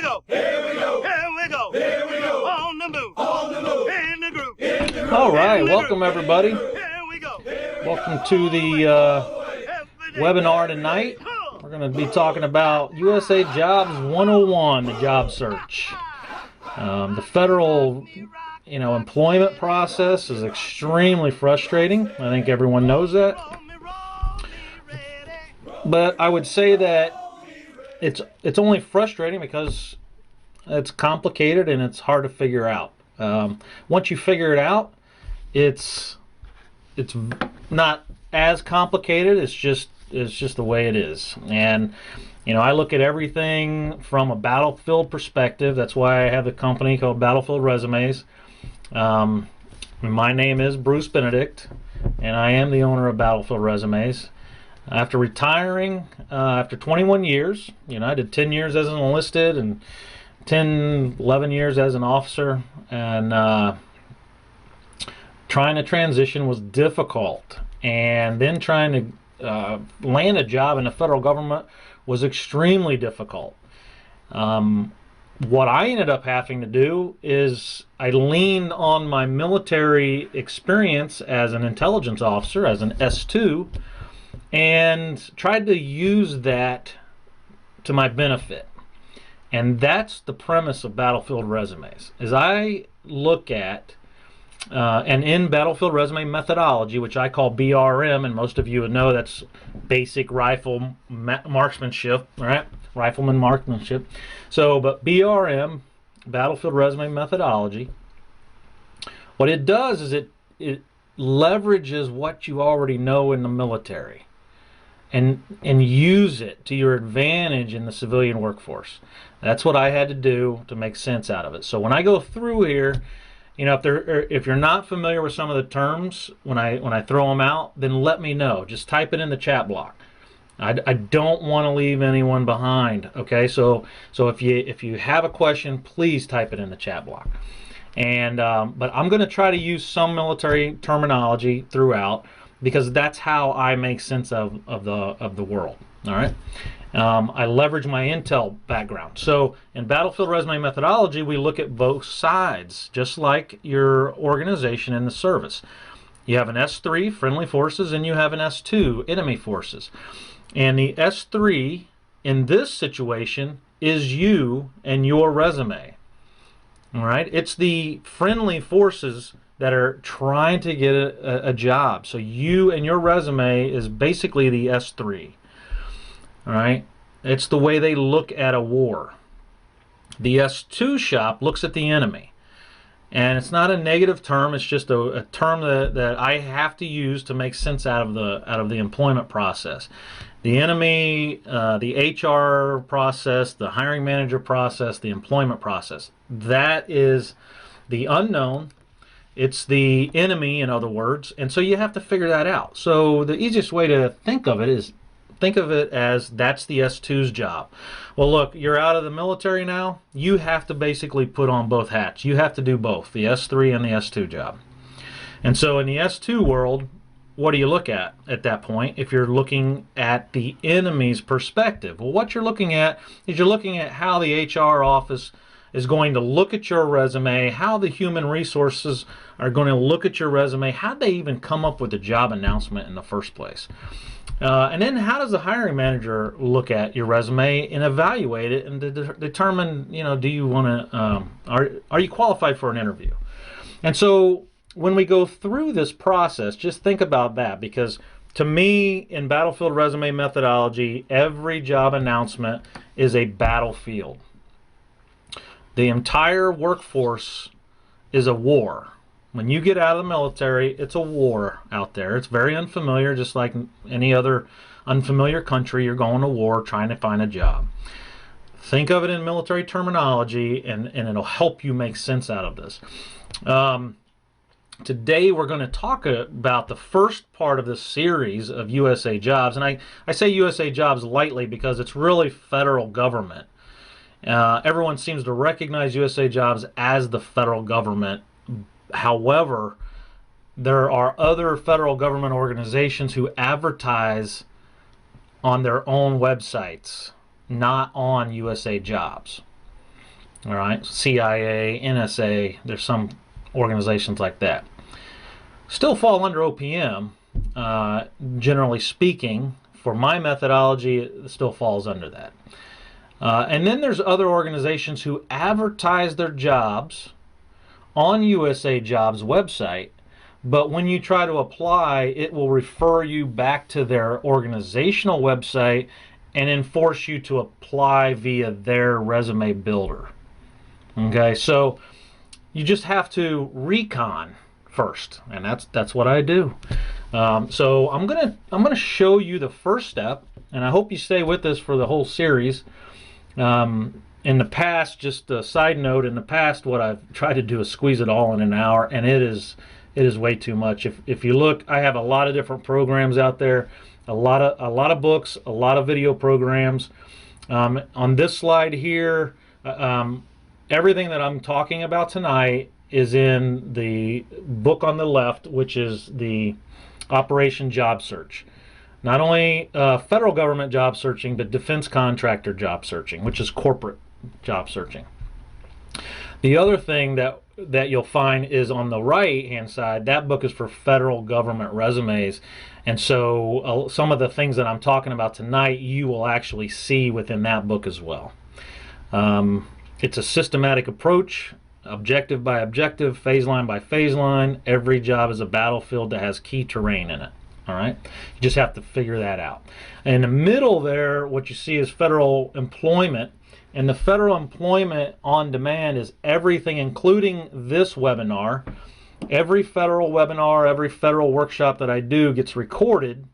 go. Here we go. Here we go. Here we go. On the move. On the move. In the group. In the group. All right, welcome everybody. Here we go. Welcome to the webinar tonight. We're going to be talking about USAJOBS 101, the job search. The federal, employment process is extremely frustrating. I think everyone knows that. But I would say that it's only frustrating because it's complicated and it's hard to figure out. Once you figure it out, it's not as complicated. It's just the way it is. And I look at everything from a battlefield perspective. That's why I have the company called Battlefield Resumes. My name is Bruce Benedict, and I am the owner of Battlefield Resumes. After retiring, after 21 years, I did 10 years as an enlisted and 11 years as an officer, and trying to transition was difficult. And then trying to land a job in the federal government was extremely difficult. What I ended up having to do is I leaned on my military experience as an intelligence officer, as an S2, and tried to use that to my benefit. And that's the premise of Battlefield Resumes. As I look at and in Battlefield Resume methodology, which I call BRM, and most of you would know that's basic rifle marksmanship, right? Rifleman marksmanship. But BRM, Battlefield Resume methodology, what it does is it leverages what you already know in the military and use it to your advantage in the civilian workforce. That's what I had to do to make sense out of it. So when I go through here, if you're not familiar with some of the terms, when I throw them out, then let me know. Just type it in the chat block. I don't want to leave anyone behind. Okay, so if you have a question, please type it in the chat block. And but I'm going to try to use some military terminology throughout because that's how I make sense of the world. All right. I leverage my intel background. So in Battlefield Resume methodology, we look at both sides, just like your organization in the service. You have an S3, friendly forces, and you have an S2, enemy forces. And the S3 in this situation is you and your resume. All right? It's the friendly forces that are trying to get a job. So you and your resume is basically the S3. All right, it's the way they look at a war. The S2 shop looks at the enemy, and it's not a negative term. It's just a term that I have to use to make sense out of the employment process. The enemy, the HR process, the hiring manager process, the employment process. That is the unknown. It's the enemy, in other words, and so you have to figure that out. So the easiest way to think of it is think of it as that's the S2's job. Well, look, you're out of the military now. You have to basically put on both hats. You have to do both, the S3 and the S2 job. And so in the S2 world, what do you look at that point if you're looking at the enemy's perspective? Well, what you're looking at is you're looking at how the HR office is going to look at your resume, how the human resources are going to look at your resume, how they even come up with the job announcement in the first place. And then how does the hiring manager look at your resume and evaluate it and determine, do you want to, are you qualified for an interview? And so when we go through this process, just think about that, because to me, in Battlefield Resume methodology, every job announcement is a battlefield. The entire workforce is a war. When you get out of the military, it's a war out there. It's very unfamiliar, just like any other unfamiliar country. You're going to war trying to find a job. Think of it in military terminology, and it'll help you make sense out of this. Today, we're going to talk about the first part of this series of USAJOBS. And I say USAJOBS lightly because it's really federal government. Everyone seems to recognize USAJOBS as the federal government. However, there are other federal government organizations who advertise on their own websites, not on USAJOBS. All right, CIA, NSA, there's some organizations like that. Still fall under OPM, generally speaking. For my methodology, it still falls under that. And then there's other organizations who advertise their jobs on USAJOBS website, but when you try to apply, it will refer you back to their organizational website and enforce you to apply via their resume builder. Okay, so you just have to recon first, and that's what I do. So I'm gonna show you the first step, and I hope you stay with us for the whole series. In the past, just a side note, in the past what I've tried to do is squeeze it all in an hour, and it is way too much. If you look, I have a lot of different programs out there, a lot of books, a lot of video programs. On this slide here, everything that I'm talking about tonight is in the book on the left, which is the Operation Job Search. Not only federal government job searching, but defense contractor job searching, which is corporate job searching. The other thing that you'll find is on the right-hand side, that book is for federal government resumes. And so some of the things that I'm talking about tonight, you will actually see within that book as well. It's a systematic approach, objective by objective, phase line by phase line. Every job is a battlefield that has key terrain in it. All right, you just have to figure that out. In the middle there, what you see is federal employment, and the federal employment on demand is everything, including this webinar. Every federal webinar, every federal workshop that I do gets recorded,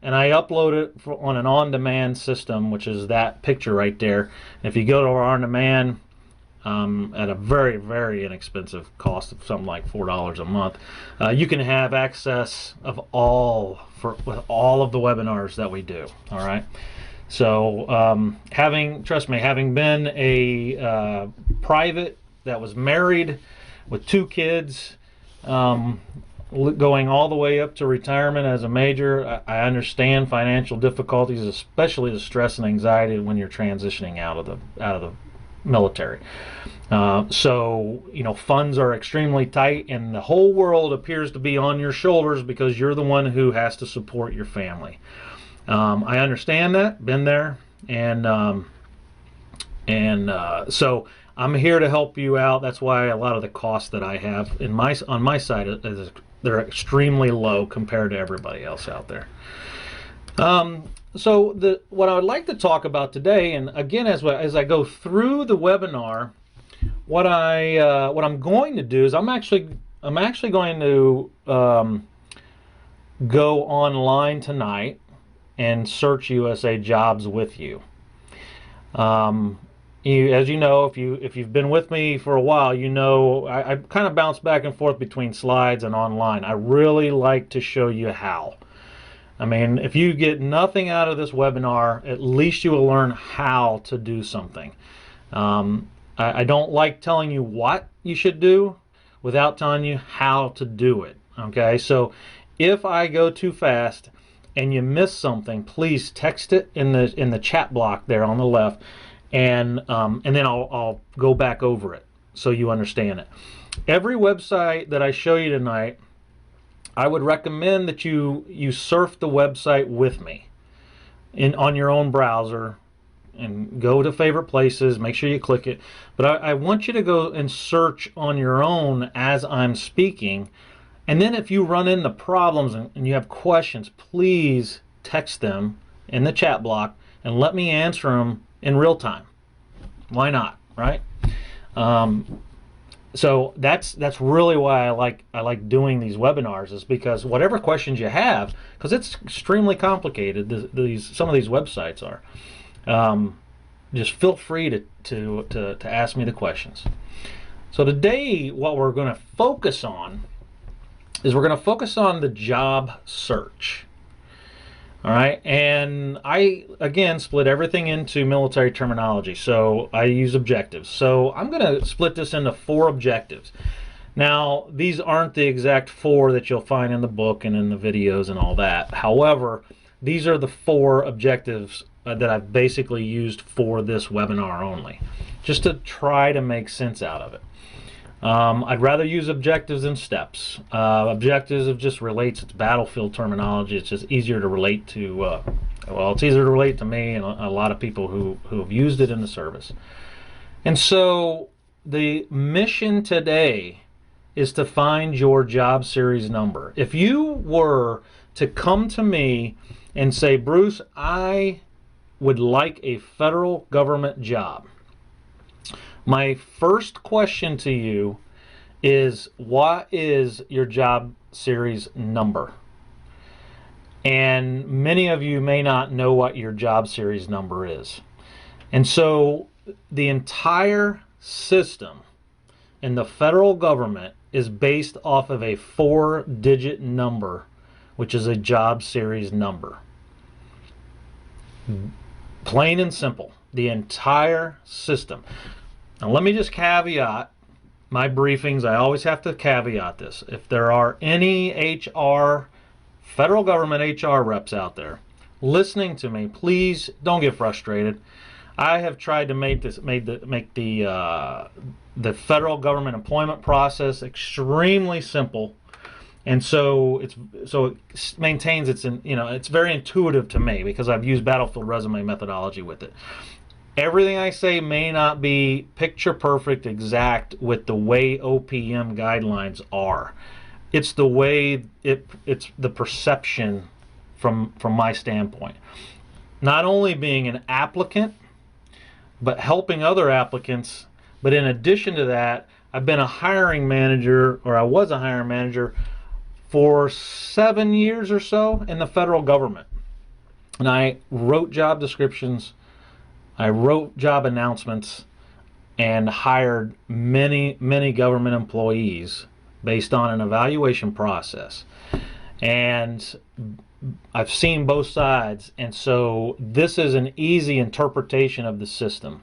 and I upload it on an on-demand system, which is that picture right there. And if you go to our on-demand, at a very, very inexpensive cost of something like $4 a month, you can have access of with all of the webinars that we do. All right. So trust me, having been a private that was married with 2 kids, going all the way up to retirement as a major, I understand financial difficulties, especially the stress and anxiety when you're transitioning out of the military. So funds are extremely tight, and the whole world appears to be on your shoulders because you're the one who has to support your family. I understand that, been there, and so I'm here to help you out. That's why a lot of the costs that I have on my side they're extremely low compared to everybody else out there. So what I would like to talk about today, and again, as I go through the webinar, what I'm going to do is I'm actually going to go online tonight and search USAJOBS with you. As you know, if you've been with me for a while, you know I kind of bounce back and forth between slides and online. I really like to show you how. I mean, if you get nothing out of this webinar, at least you will learn how to do something. I don't like telling you what you should do without telling you how to do it. Okay, so if I go too fast and you miss something, please text it in the chat block there on the left, and then I'll go back over it so you understand it. Every website that I show you tonight, I would recommend that you surf the website with me on your own browser and go to favorite places. Make sure you click it. But I want you to go and search on your own as I'm speaking. And then if you run into problems and you have questions, please text them in the chat block and let me answer them in real time. Why not, right? So that's really why I like doing these webinars, is because whatever questions you have, because it's extremely complicated. Some of these websites are. Just feel free to ask me the questions. So today, what we're going to focus on is the job search. All right, and I again split everything into military terminology, so I use objectives. So I'm going to split this into 4 objectives. Now, these aren't the exact 4 that you'll find in the book and in the videos and all that. However, these are the 4 objectives that I've basically used for this webinar only, just to try to make sense out of it. I'd rather use objectives than steps. Objectives just relates, it's battlefield terminology. It's just easier to relate to, well, it's easier to relate to me and a lot of people who have used it in the service. And so the mission today is to find your job series number. If you were to come to me and say, Bruce, I would like a federal government job, my first question to you is, what is your job series number? And many of you may not know what your job series number is. And so the entire system in the federal government is based off of a 4-digit number, which is a job series number. Plain and simple, the entire system. Now let me just caveat my briefings. I always have to caveat this. If there are any HR, federal government HR reps out there listening to me, please don't get frustrated. I have tried to make the federal government employment process extremely simple, and so it maintains it's very intuitive to me because I've used battlefield resume methodology with it. Everything I say may not be picture perfect exact with the way OPM guidelines are. It's the way it's the perception from my standpoint. Not only being an applicant, but helping other applicants. But in addition to that, I've been a hiring manager, or I was a hiring manager for 7 years or so in the federal government. And I wrote job descriptions, I wrote job announcements, and hired many, many government employees based on an evaluation process. And I've seen both sides, and so this is an easy interpretation of the system.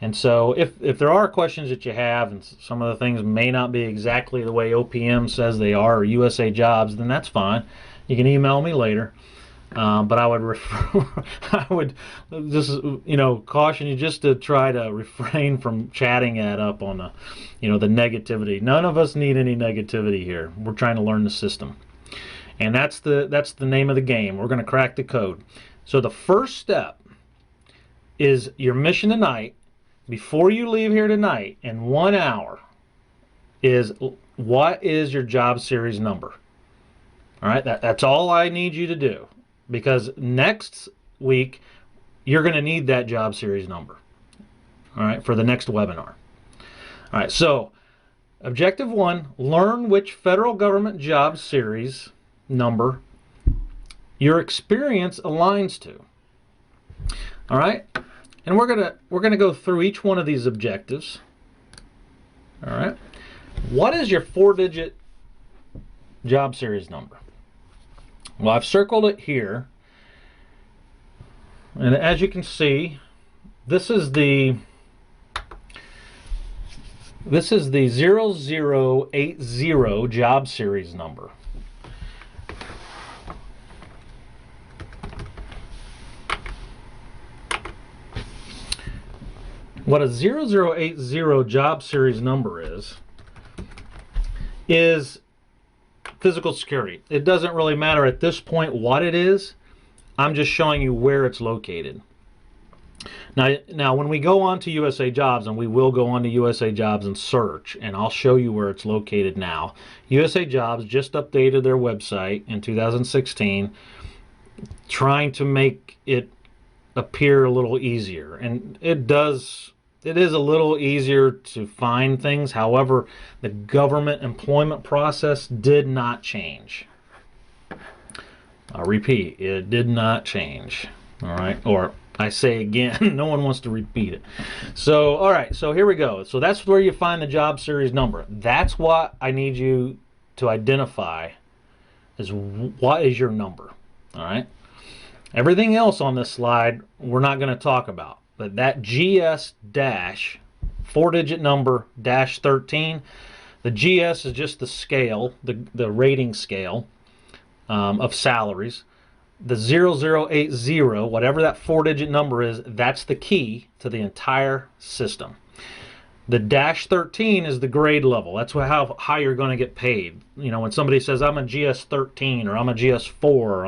And so if there are questions that you have, and some of the things may not be exactly the way OPM says they are, or USA Jobs, then that's fine. You can email me later. But I would just caution you just to try to refrain from chatting that up on the negativity. None of us need any negativity here. We're trying to learn the system, and that's the name of the game. We're going to crack the code. So the first step is your mission tonight. Before you leave here tonight, in 1 hour, is what is your job series number? All right, that's all I need you to do. Because next week, you're going to need that job series number, all right, for the next webinar. All right, so objective 1, learn which federal government job series number your experience aligns to. All right, and we're gonna go through each one of these objectives. All right, what is your 4-digit job series number? Well, I've circled it here, and as you can see, this is the 0080 job series number. What a 0080 job series number is physical security. It doesn't really matter at this point what it is. I'm just showing you where it's located. Now when we go on to USA Jobs, and we will go on to USA Jobs and search, and I'll show you where it's located now. USA Jobs just updated their website in 2016, trying to make it appear a little easier. And it is a little easier to find things. However, the government employment process did not change. I'll repeat, it did not change. All right, or I say again, no one wants to repeat it. So, all right, so here we go. So that's where you find the job series number. That's what I need you to identify, is what is your number. All right, everything else on this slide we're not going to talk about. But that GS dash, 4-digit number, dash 13, the GS is just the scale, the rating scale of salaries. the 0080, whatever that 4-digit number is, that's the key to the entire system. The -13 is the grade level. That's how high you're going to get paid. You know, when somebody says, I'm a GS 13 or I'm a GS 4